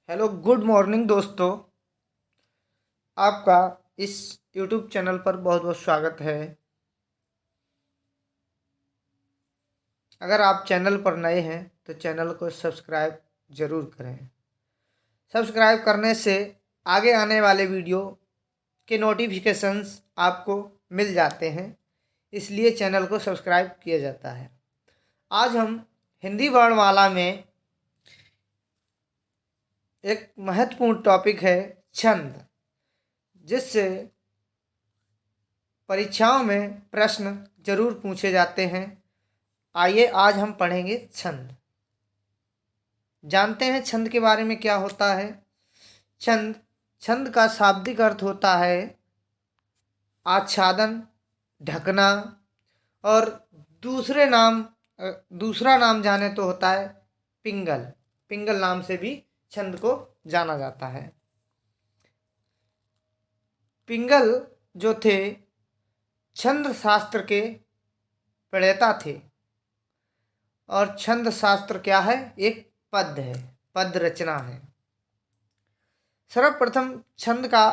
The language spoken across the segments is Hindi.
हेलो गुड मॉर्निंग दोस्तों। आपका इस यूट्यूब चैनल पर बहुत बहुत स्वागत है। अगर आप चैनल पर नए हैं तो चैनल को सब्सक्राइब ज़रूर करें। सब्सक्राइब करने से आगे आने वाले वीडियो के नोटिफिकेशंस आपको मिल जाते हैं, इसलिए चैनल को सब्सक्राइब किया जाता है। आज हम हिंदी वर्णमाला में एक महत्वपूर्ण टॉपिक है छंद, जिससे परीक्षाओं में प्रश्न जरूर पूछे जाते हैं। आइए आज हम पढ़ेंगे छंद। जानते हैं छंद के बारे में क्या होता है। छंद छंद का शाब्दिक अर्थ होता है आच्छादन, ढकना, और दूसरा नाम जाने तो होता है पिंगल। पिंगल नाम से भी छंद को जाना जाता है। पिंगल जो थे छंद शास्त्र के प्रणेता थे। और छंद शास्त्र क्या है? एक पद है, पद रचना है। सर्वप्रथम छंद का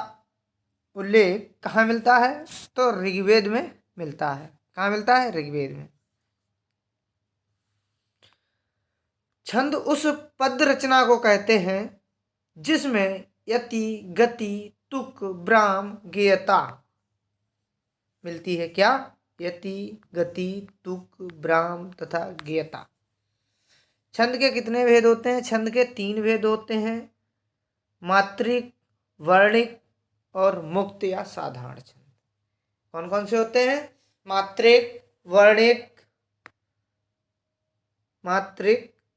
उल्लेख कहाँ मिलता है? तो ऋग्वेद में मिलता है। कहाँ मिलता है? ऋग्वेद में। छंद उस पद रचना को कहते हैं जिसमें यति, गति, तुक, ब्राम, गेयता मिलती है। क्या? यति, गति, तुक, ब्राम तथा गेयता। छंद के कितने भेद होते हैं? छंद के 3 भेद होते हैं, मात्रिक, वर्णिक और मुक्त या साधारण छंद। कौन कौन से होते हैं? मात्रिक,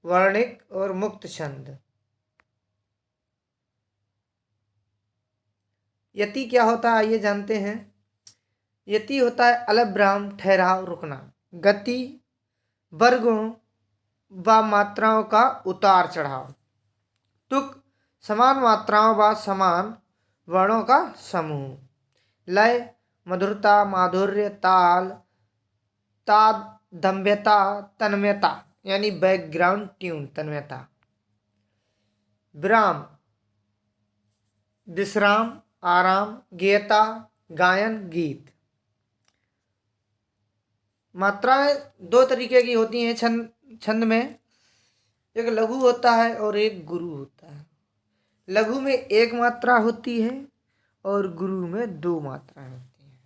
वर्णिक और मुक्त छंद। यति क्या होता है? आइए जानते हैं। यति होता है अलग विराम, ठहराव, रुकना। गति वर्गों व मात्राओं का उतार चढ़ाव। तुक समान मात्राओं व समान वर्णों का समूह। लय मधुरता, माधुर्य, ताल, तादम्यता, तन्मयता यानी बैकग्राउंड ट्यून, तन्मयता। विराम विश्राम, आराम, गेयता, गायन, गीत। मात्राएं 2 तरीके की होती हैं छंद में। एक लघु होता है और एक गुरु होता है। लघु में 1 मात्रा होती है और गुरु में 2 मात्राएं होती हैं।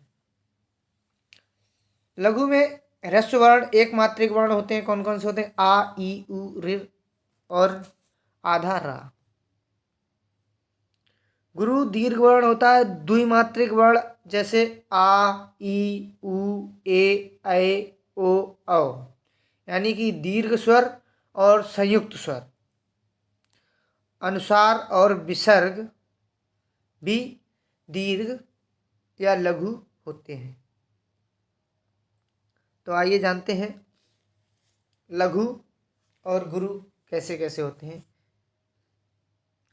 लघु में ह्रस्व वर्ण, 1 मात्रिक वर्ण होते हैं। कौन कौन से होते हैं? आ, ई, उ, ऋ और आधा रा। गुरु दीर्घ वर्ण होता है, द्विमात्रिक वर्ण, जैसे आ, ई, उ, ए, ऐ, ओ, औ, यानी कि दीर्घ स्वर और संयुक्त स्वर। अनुसार और विसर्ग भी दीर्घ या लघु होते हैं। तो आइए जानते हैं लघु और गुरु कैसे कैसे होते हैं।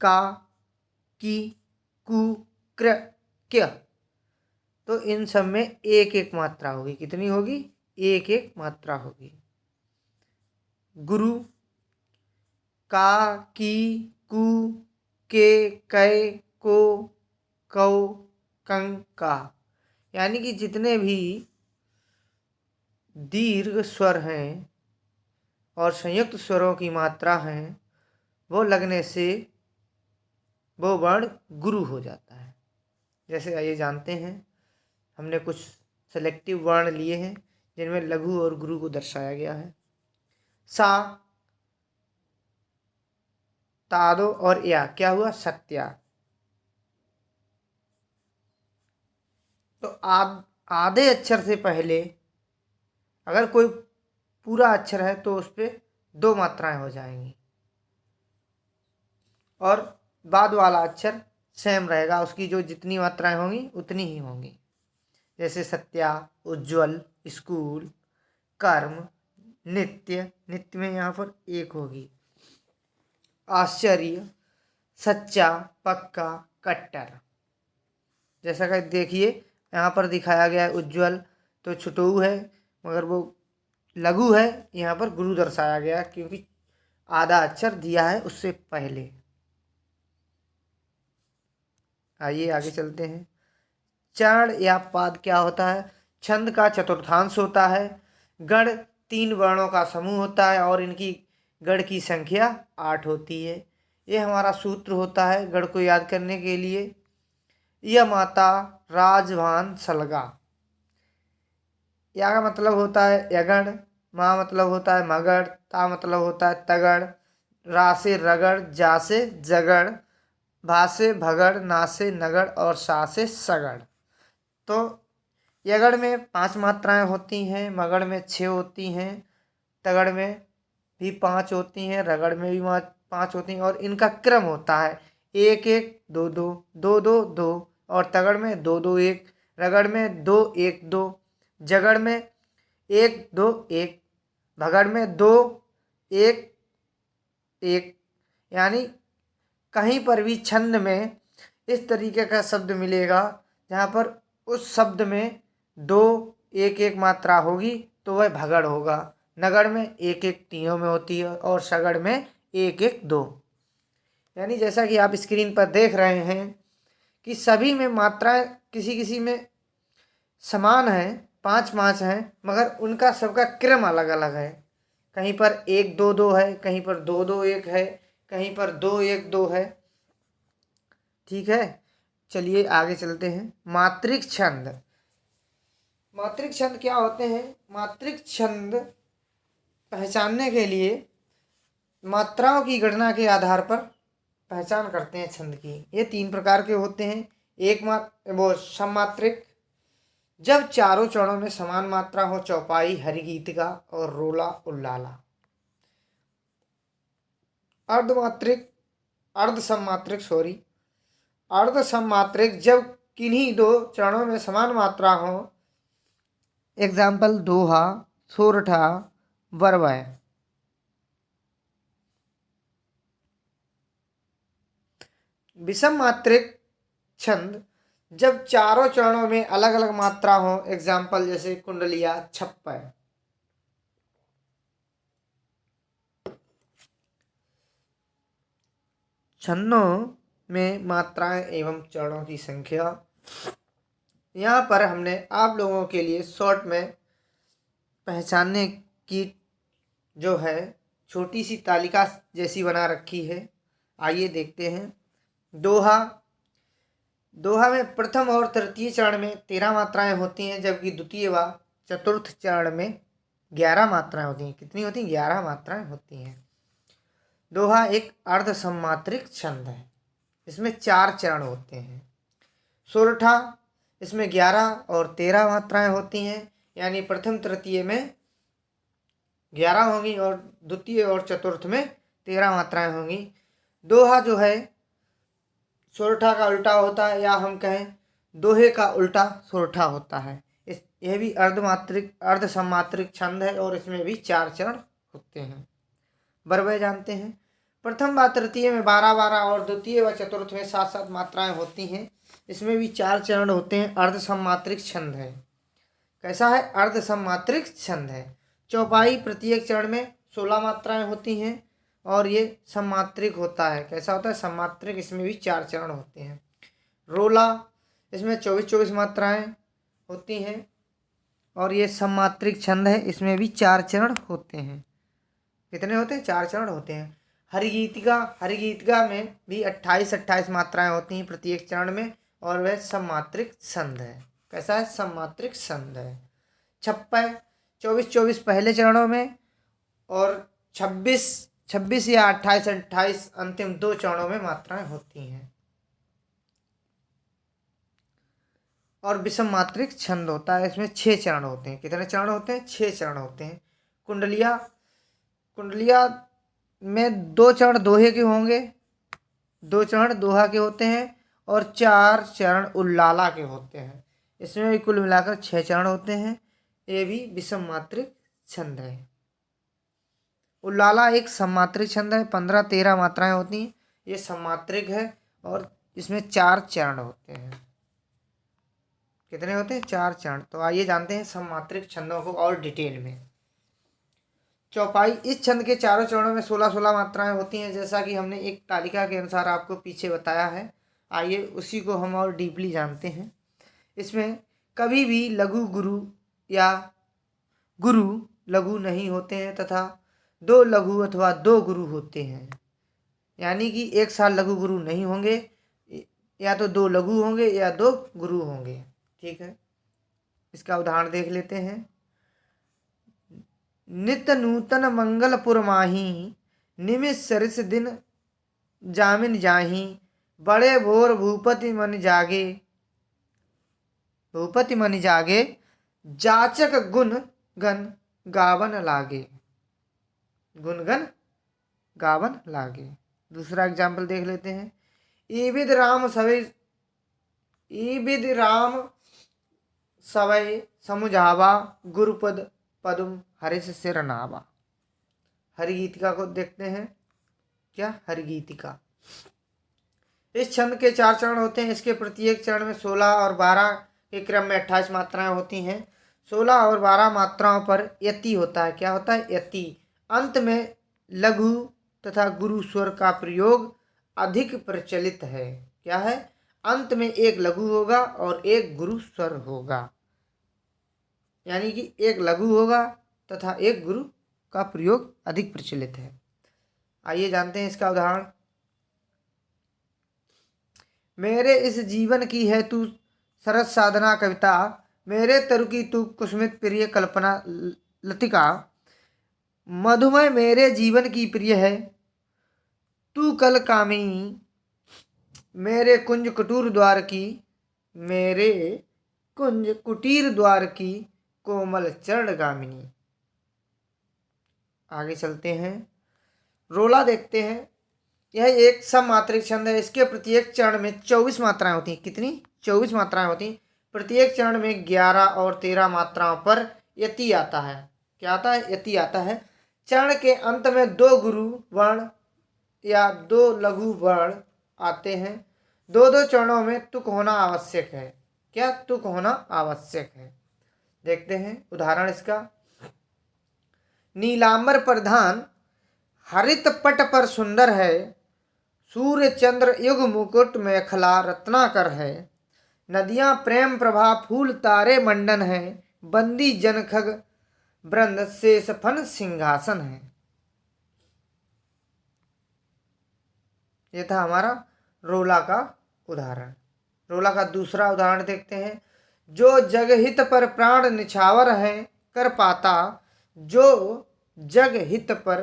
का, की, कु, क्र, क्य। तो इन सब में 1-1 मात्रा होगी। कितनी होगी? 1-1 मात्रा होगी। गुरु का, की, कु, के, कै, को, कौ, कं, का, यानी कि जितने भी दीर्घ स्वर हैं और संयुक्त स्वरों की मात्रा हैं, वो लगने से वो वर्ण गुरु हो जाता है। जैसे आइए जानते हैं। हमने कुछ सेलेक्टिव वर्ण लिए हैं जिनमें लघु और गुरु को दर्शाया गया है। सा, तादो और या क्या हुआ? सत्या। तो आधे अक्षर से पहले अगर कोई पूरा अक्षर है तो उस पर 2 मात्राएं हो जाएंगी और बाद वाला अक्षर सेम रहेगा। उसकी जो जितनी मात्राएं होंगी उतनी ही होंगी। जैसे सत्या, उज्ज्वल, स्कूल, कर्म, नित्य। नित्य में यहाँ पर 1 होगी। आश्चर्य, सच्चा, पक्का, कट्टर। जैसा कि देखिए यहाँ पर दिखाया गया है उज्ज्वल तो छुटऊ है, मगर वो लघु है। यहाँ पर गुरु दर्शाया गया क्योंकि आधा अक्षर दिया है उससे पहले। आइए आगे चलते हैं। चरण या पाद क्या होता है? छंद का चतुर्थांश होता है। गण 3 वर्णों का समूह होता है और इनकी गण की संख्या 8 होती है। ये हमारा सूत्र होता है गण को याद करने के लिए। य माता राजभान सलगा। या का मतलब होता है यगण, मा मतलब होता है मगड़, ता मतलब होता है तगड़, रा से रगड़, जा से जगड़, भा से भगड़, ना से नगड़ और सा से सगड़। तो यगड़ में 5 मात्राएं होती हैं, मगड़ में 6 होती हैं, तगड़ में भी 5 होती हैं, रगड़ में भी 5 होती हैं और इनका क्रम होता है 1 1 2 2 2 2 2 और तगड़ में 2 2 1, रगड़ में 2 1 2, जगड़ में 1 2 1, भगड़ में 2 1 1। यानी कहीं पर भी छंद में इस तरीके का शब्द मिलेगा जहाँ पर उस शब्द में 2 1 1 मात्रा होगी तो वह भगड़ होगा। नगड़ में 1 1 तीनों में होती है और सगड़ में 1 1 2। यानी जैसा कि आप स्क्रीन पर देख रहे हैं कि सभी में मात्राएं किसी किसी में समान है, 5 5 हैं, मगर उनका सबका क्रम अलग अलग है। कहीं पर 1 2 2 है, कहीं पर 2 2 1 है, कहीं पर 2 1 2 है। ठीक है, चलिए आगे चलते हैं। मात्रिक छंद। मात्रिक छंद क्या होते हैं? मात्रिक छंद पहचानने के लिए मात्राओं की गणना के आधार पर पहचान करते हैं छंद की। ये 3 प्रकार के होते हैं। एक वो सममात्रिक, जब चारों चरणों में समान मात्रा हो, चौपाई, हरिगीतिका और रोला उल्लाला। अर्धमात्रिक, अर्ध सममात्रिक सॉरी, अर्ध सममात्रिक जब किन्हीं 2 चरणों में समान मात्रा हो। एग्जाम्पल दोहा, सोरठा, वरवय। विषम मात्रिक छंद जब चारों चरणों में अलग अलग मात्रा हो। एग्जाम्पल जैसे कुंडलिया, छप्पय। छंदों में मात्राएं एवं चरणों की संख्या। यहाँ पर हमने आप लोगों के लिए शॉर्ट में पहचानने की जो है छोटी सी तालिका जैसी बना रखी है। आइए देखते हैं। दोहा। दोहा में प्रथम और तृतीय चरण में 13 मात्राएं होती हैं, जबकि द्वितीय व चतुर्थ चरण में 11 मात्राएं होती हैं। कितनी होती हैं? 11 मात्राएं होती हैं। दोहा एक अर्ध सममात्रिक छंद है। इसमें 4 चरण होते हैं। सोरठा, इसमें 11 और 13 मात्राएं होती हैं। यानी प्रथम तृतीय में 11 होंगी और द्वितीय और चतुर्थ में 13 मात्राएं होंगी। दोहा जो है सोरठा का उल्टा होता है, या हम कहें दोहे का उल्टा सोरठा होता है। यह भी अर्धमात्रिक अर्ध सममात्रिक छंद है और इसमें भी 4 चरण होते हैं। बरबय जानते हैं। प्रथम व तृतीय में 12 12 और द्वितीय व चतुर्थ में 7 7 मात्राएं होती हैं। इसमें भी 4 चरण होते हैं। अर्ध सममात्रिक छंद है। कैसा है? अर्ध सममात्रिक छंद है। चौपाई प्रत्येक चरण में 16 मात्राएं होती हैं और ये सममात्रिक होता है। कैसा होता है? सममात्रिक। इसमें भी 4 चरण होते हैं। रोला, इसमें 24 24 मात्राएं होती हैं और ये सममात्रिक छंद है। इसमें भी 4 चरण होते हैं। कितने होते हैं? 4 चरण होते हैं। हरिगीतिका, हरिगीतिका में भी 28 28 मात्राएं होती हैं प्रत्येक चरण में और वह सममात्रिक छंद है। कैसा है? सममात्रिक छंद है। छप्पय 24 24 पहले चरणों में और 26 26 या 28 28 अंतिम 2 चरणों में मात्राएं होती हैं। और विषम मात्रिक छंद होता है। इसमें 6 चरण होते हैं। कितने चरण होते हैं? 6 चरण होते हैं। कुंडलिया, कुंडलिया में 2 चरण दोहे के होंगे, 2 चरण दोहा के होते हैं और 4 चरण उल्लाला के होते हैं। इसमें भी कुल मिलाकर 6 चरण होते हैं। ये भी विषम मात्रिक छंद है। उल्लाला एक सममात्रिक छंद है। 15 13 मात्राएं होती हैं। ये सममात्रिक है और इसमें 4 चरण होते हैं। कितने होते हैं? 4 चरण। तो आइए जानते हैं सममात्रिक छंदों को और डिटेल में। चौपाई, इस छंद के चारों चरणों में 16 16 मात्राएं होती हैं, जैसा कि हमने एक तालिका के अनुसार आपको पीछे बताया है। आइए उसी को हम और डीपली जानते हैं। इसमें कभी भी लघु गुरु या गुरु लघु नहीं होते हैं तथा दो लघु अथवा दो गुरु होते हैं। यानी कि एक साथ लघु गुरु नहीं होंगे, या तो दो लघु होंगे या दो गुरु होंगे। ठीक है, इसका उदाहरण देख लेते हैं। नित नूतन मंगलपुर माही, निमिष सरिस दिन जामिन जाही, बड़े भोर भूपति मन जागे, भूपति मन जागे, जाचक गुण गन गावन लागे, गुणगन गावन लागे। दूसरा एग्जाम्पल देख लेते हैं। ईबिद राम सवै समुझावा, गुरुपद पदुम हरिश सिर नावा। हरिगीतिका को देखते हैं। क्या हरिगीतिका? इस छंद के 4 चरण होते हैं। इसके प्रत्येक चरण में 16 और 12 के क्रम में 28 मात्राएं होती हैं। 16 और 12 मात्राओं पर यति होता है। क्या होता है? यति। अंत में लघु तथा गुरु स्वर का प्रयोग अधिक प्रचलित है। क्या है? अंत में एक लघु होगा और एक गुरु स्वर होगा, यानी कि एक लघु होगा तथा एक गुरु का प्रयोग अधिक प्रचलित है। आइए जानते हैं इसका उदाहरण। मेरे इस जीवन की है तू सरस साधना कविता, मेरे तरु की तू कुसुमित प्रिय कल्पना लतिका, मधुमय मेरे जीवन की प्रिय है तू कल कामिनी, मेरे कुंज कुटीर द्वार की, मेरे कुंज कुटीर द्वार की कोमल चरण गामिनी। आगे चलते हैं, रोला देखते हैं। यह एक सममात्रिक छंद है। इसके प्रत्येक चरण में 24 मात्राएं होती हैं। कितनी? 24 मात्राएं होती हैं। प्रत्येक चरण में 11 और 13 मात्राओं पर यति आता है। क्या आता है? यति आता है। चरण के अंत में 2 गुरु वर्ण या 2 लघु वर्ण आते हैं। 2 चरणों में तुक होना आवश्यक है। क्या? तुक होना आवश्यक है। देखते हैं उदाहरण इसका। नीलांबर प्रधान हरित पट पर सुंदर है, सूर्य चंद्र युग मुकुट में खला रत्नाकर है, नदियां प्रेम प्रभा फूल तारे मंडन है, बंदी जनखग वृंद शेष फन सिंहासन है। यह था हमारा रोला का उदाहरण। रोला का दूसरा उदाहरण देखते हैं। जो जगहित पर प्राण निछावर है कर पाता, जो जगहित पर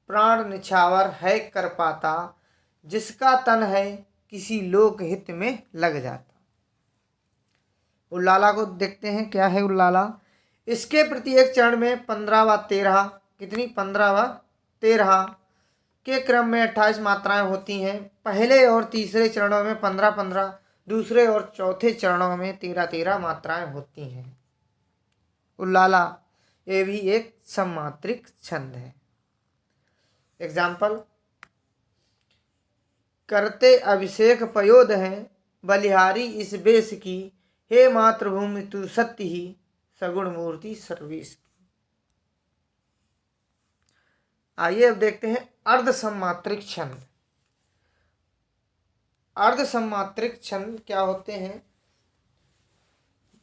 प्राण निछावर है कर पाता, जिसका तन है किसी लोकहित में लग जाता। उल्लाला को देखते हैं। क्या है उल्लाला? इसके प्रत्येक चरण में 15 व 13, कितनी? 15 व 13 के क्रम में 28 मात्राएं होती हैं। पहले और तीसरे चरणों में 15-15, दूसरे और चौथे चरणों में 13-13 मात्राएं होती हैं। उल्लाला ये भी एक सममात्रिक छंद है। एग्जाम्पल। करते अभिषेक पयोध हैं, बलिहारी इस बेस की, हे मातृभूमि तू सत्य ही, सगुण मूर्ति सर्वेश की। आइए अब देखते हैं अर्ध सममात्रिक छंद। अर्ध सममात्रिक छंद क्या होते हैं?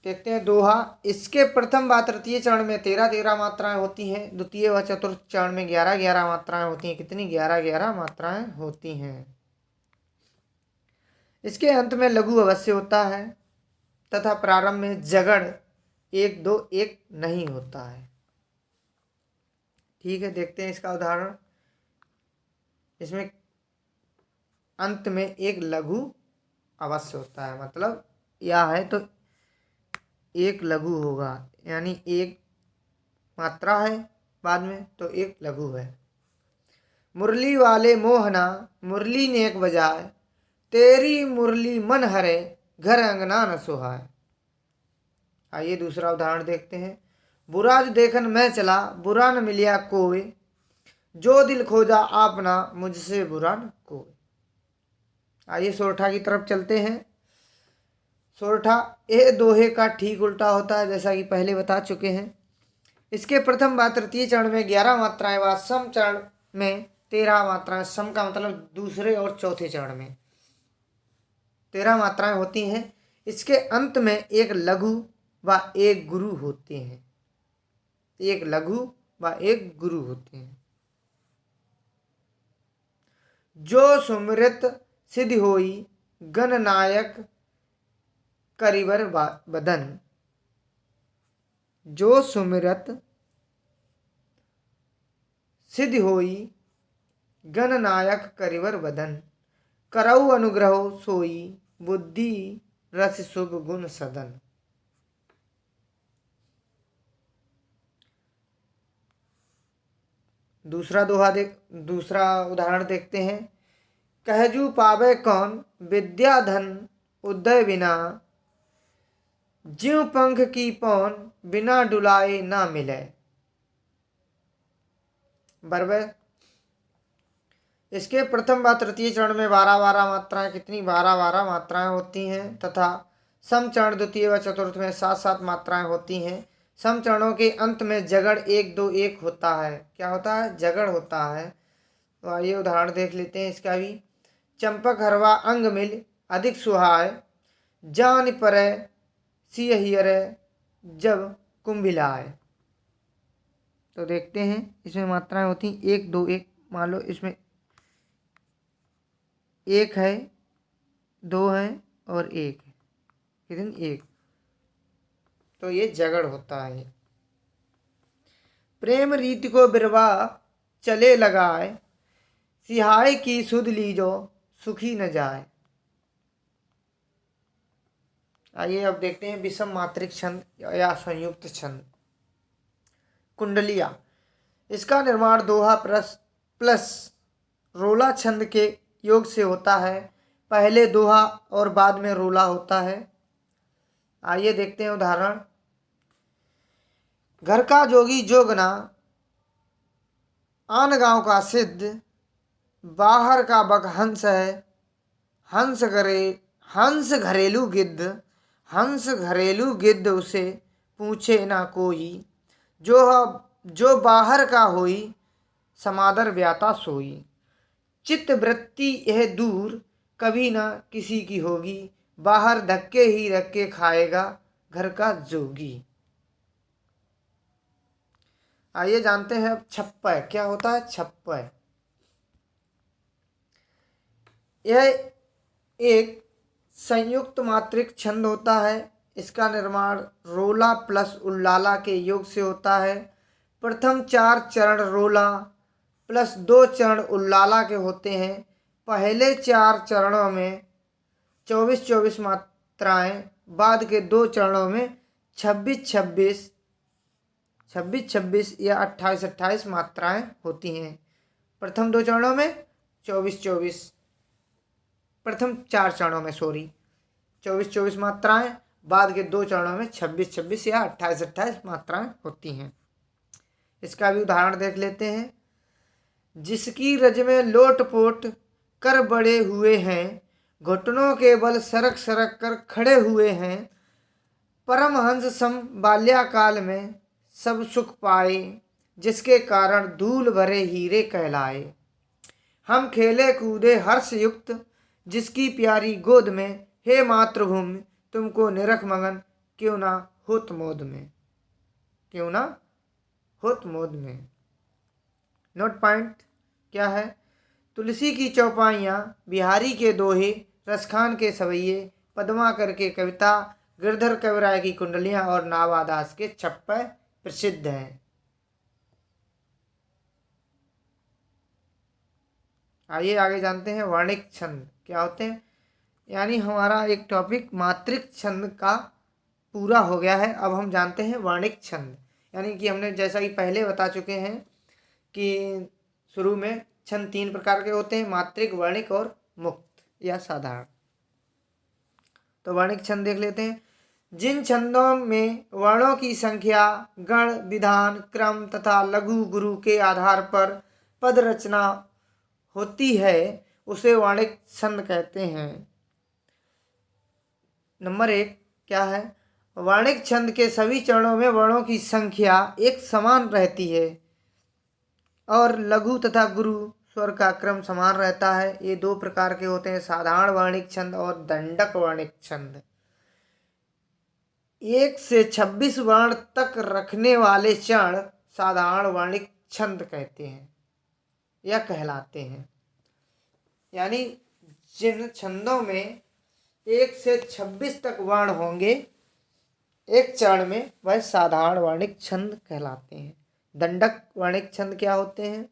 देखते हैं। दोहा। इसके प्रथम व तृतीय चरण में 13-13 मात्राएं होती हैं। द्वितीय व चतुर्थ चरण में 11-11 मात्राएं होती हैं। कितनी? 11-11 मात्राएं होती हैं। इसके अंत में लघु अवश्य होता है तथा प्रारंभ में जगड़ 1-2-1 नहीं होता है। ठीक है, देखते हैं इसका उदाहरण। इसमें अंत में एक लघु अवश्य होता है, मतलब या है तो एक लघु होगा, यानी एक मात्रा है बाद में तो एक लघु है। मुरली वाले मोहना मुरली नेक बजाए, तेरी मुरली मन हरे घर अंगना न सुहाए। आइए दूसरा उदाहरण देखते हैं। बुरा जो देखन मैं चला, बुरा न मिलिया कोई, जो दिल खोजा आपना मुझसे बुरा न कोई। आइए सोरठा की तरफ चलते हैं। सोरठा ये दोहे का ठीक उल्टा होता है, जैसा कि पहले बता चुके हैं। इसके प्रथम व तृतीय चरण में 11 मात्राएं व सम चरण में 13 मात्राएं। सम का मतलब दूसरे और चौथे चरण में। 13 मात्राएं होती हैं। इसके अंत में एक लघु व एक गुरु होते हैं। एक लघु व एक गुरु होते हैं। जो सुमृत सिद्धि होई गणनायक करिवर बदन। जो सुमिरत सिद्धि होई गणनायक करिवर बदन। करऊ अनुग्रह सोई बुद्धि रस शुभ गुण सदन। दूसरा उदाहरण देखते हैं। कहजू पावे कौन विद्या धन उदय बिना। ज्यों पंख की पौन बिना डुलाए ना मिले। बराबर। इसके प्रथम व तृतीय चरण में 12-12 मात्राएं कितनी 12-12 मात्राएं होती हैं तथा सम चरण द्वितीय व चतुर्थ में 7-7 मात्राएं होती हैं। सम चरणों के अंत में जगड़ 1-2-1 होता है। क्या होता है? जगड़ होता है। तो आइए उदाहरण देख लेते हैं इसका भी। चंपक हरवा अंग मिल अधिक सुहाय। जान परै सिय हियरै जब कुंभिलाय। तो देखते हैं इसमें मात्राएं होती 1-2-1। मान लो इसमें 1 है, 2 है और 1 है। कितनी? 1। तो ये जगड़ होता है। प्रेम रीति को बिरवा चले लगाए। सिहाय की सुध लीजो सुखी न जाए। आइए अब देखते हैं विषम मात्रिक छंद या संयुक्त छंद। कुंडलिया। इसका निर्माण दोहा प्लस रोला छंद के योग से होता है। पहले दोहा और बाद में रोला होता है। आइए देखते हैं उदाहरण। घर का जोगी जोगना आन गांव का सिद्ध। बाहर का बकहंस है हंस घरेलू गिद्ध। हंस घरेलू गिद्ध उसे पूछे ना कोई। जो बाहर का होई समादर व्याता सोई। चित्त वृत्ति यह दूर कभी ना किसी की होगी। बाहर धक्के ही धक्के खाएगा घर का जोगी। आइए जानते हैं अब छप्पय। क्या होता है छप्पय? यह एक संयुक्त मात्रिक छंद होता है। इसका निर्माण रोला प्लस उल्लाला के योग से होता है। प्रथम 4 चरण रोला प्लस 2 चरण उल्लाला के होते हैं। पहले 4 चरणों में 24-24 मात्राएं, बाद के 2 चरणों में 26-26 या 28-28 मात्राएं होती हैं। प्रथम 2 चरणों में 24-24, प्रथम 4 चरणों में 24-24 मात्राएं, बाद के 2 चरणों में 26-26 या 28-28 मात्राएं होती हैं। इसका भी उदाहरण देख लेते हैं। जिसकी रज में लोटपोट कर बड़े हुए हैं। घुटनों के बल सरक सरक कर खड़े हुए हैं। परमहंस सम बाल्याकाल में सब सुख पाए। जिसके कारण धूल भरे हीरे कहलाए। हम खेले कूदे हर्ष युक्त जिसकी प्यारी गोद में। हे मातृभूमि तुमको निरख मगन क्यों ना होत मोद में। क्यों ना होत मोद में। नोट पॉइंट क्या है? तुलसी की चौपाइयाँ, बिहारी के दोहे, रसखान के सवैये, पद्माकर के कविता, गिरधर कविराय की कुंडलियाँ और नावादास के छप्पय प्रसिद्ध हैं। आइए आगे जानते हैं वर्णिक छंद क्या होते हैं। यानी हमारा एक टॉपिक मात्रिक छंद का पूरा हो गया है। अब हम जानते हैं वर्णिक छंद। यानी कि हमने जैसा कि पहले बता चुके हैं कि शुरू में छंद 3 प्रकार के होते हैं, मात्रिक, वर्णिक और मुक्त या साधारण। तो वर्णिक छंद देख लेते हैं। जिन छंदों में वर्णों की संख्या, गण, विधान, क्रम तथा लघु गुरु के आधार पर पद रचना होती है उसे वर्णिक छंद कहते हैं। नंबर 1 क्या है? वर्णिक छंद के सभी चरणों में वर्णों की संख्या एक समान रहती है और लघु तथा गुरु स्वर का क्रम समान रहता है। ये दो प्रकार के होते हैं, साधारण वर्णिक छंद और दंडक वर्णिक छंद। 1 से 26 वर्ण तक रखने वाले चरण साधारण वर्णिक छंद कहते हैं या कहलाते हैं। यानी जिन छंदों में 1 से 26 तक वर्ण होंगे एक चरण में, वह साधारण वर्णिक छंद कहलाते हैं। दंडक वर्णिक छंद क्या होते हैं?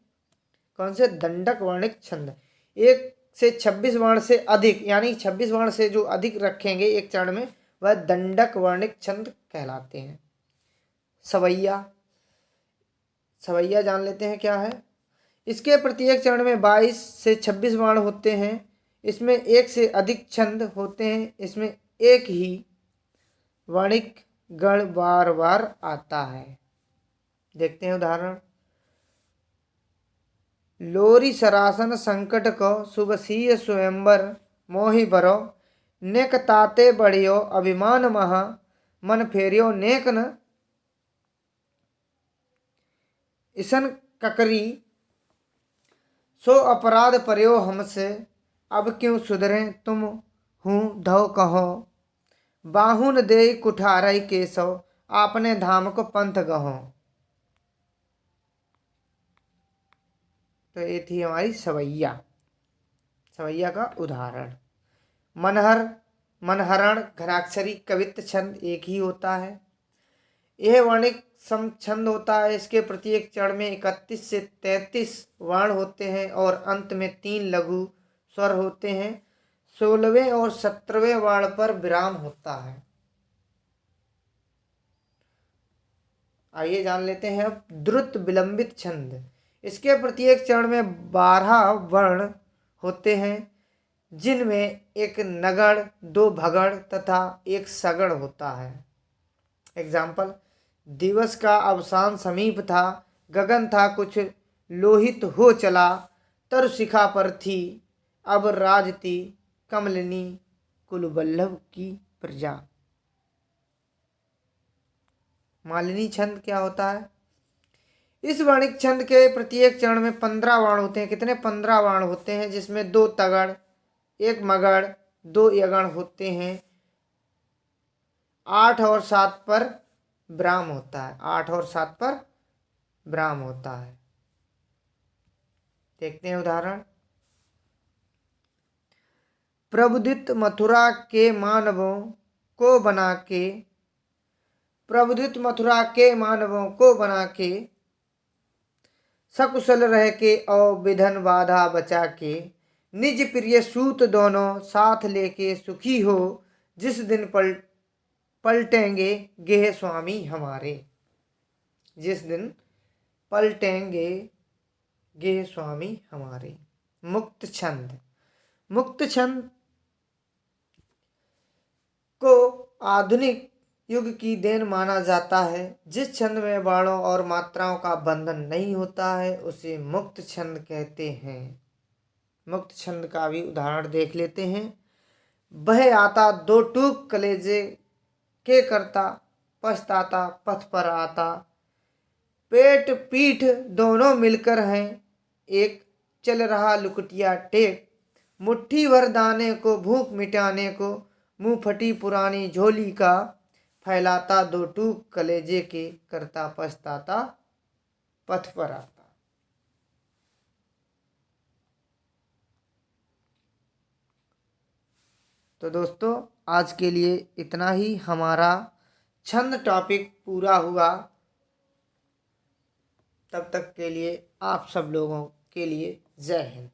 कौन से? दंडक वर्णिक छंद 1 से 26 वर्ण से अधिक, यानी 26 वर्ण से जो अधिक रखेंगे एक चरण में, वह दंडक वर्णिक छंद कहलाते हैं। सवैया, सवैया जान लेते हैं क्या है। इसके प्रत्येक चरण में 22 से 26 वर्ण होते हैं। इसमें 1 से अधिक छंद होते हैं। इसमें एक ही वर्णिक गण बार बार आता है। देखते हैं उदाहरण। लोरी सरासन संकट को सुबसीय स्वयंवर मोहि बरो, नेक ताते बढ़ियो अभिमान महा, मन फेरियो नेक न ईसन ककरी, सो अपराध पर्यो हमसे, अब क्यों सुधरे तुम हूँ धो कहो, बाहुन दे कुठारई केशव, आपने धाम को पंथ गहो। तो ये थी हमारी सवैया, सवैया का उदाहरण। मनहर, मनहरण घनाक्षरी कवित्त छंद एक ही होता है। यह वर्णिक सम छंद होता है। इसके प्रत्येक चरण में 31 से 33 वर्ण होते हैं और अंत में 3 लघु स्वर होते हैं। 16वें और 17वें वर्ण पर विराम होता है। आइए जान लेते हैं अब द्रुत विलंबित छंद। इसके प्रत्येक चरण में 12 वर्ण होते हैं, जिनमें एक नगड़, 2 भगड़ तथा 1 सगड़ होता है। एग्जाम्पल। दिवस का अवसान समीप था, गगन था कुछ लोहित हो चला, तरु शिखा पर थी अब राजती, कमलिनी कुलवल्लभ की प्रजा। मालिनी छंद क्या होता है? इस वर्णिक छंद के प्रत्येक चरण में 15 वर्ण होते हैं। कितने? 15 वर्ण होते हैं, जिसमें 2 तगड़, 1 मगड़, 2 यगण होते हैं। 8 और 7 पर विराम होता है। 8 और 7 पर विराम होता है। देखते हैं उदाहरण। प्रबुदित मथुरा के मानवों को बना के, प्रबुदित मथुरा के मानवों को बना के, सकुशल रह के और विधन बाधा बचा के, निज प्रिय सूत दोनों साथ लेके सुखी हो, जिस दिन पलटेंगे गेह स्वामी हमारे। जिस दिन पलटेंगे गेह स्वामी हमारे। मुक्त छंद। मुक्त छंद को आधुनिक युग की देन माना जाता है। जिस छंद में वर्णों और मात्राओं का बंधन नहीं होता है उसे मुक्त छंद कहते हैं। मुक्त छंद का भी उदाहरण देख लेते हैं। बह आता 2 टूक कलेजे के करता, पछताता पथ पर आता, पेट पीठ दोनों मिलकर हैं एक, चल रहा लुकटिया टेक, मुट्ठी भर दाने को भूख मिटाने को, मुंह फटी पुरानी झोली का, फैलाता 2 टूक कलेजे के, करता पछताता पथ पर आता। तो दोस्तों आज के लिए इतना ही। हमारा छंद टॉपिक पूरा हुआ। तब तक के लिए आप सब लोगों के लिए जय हिंद।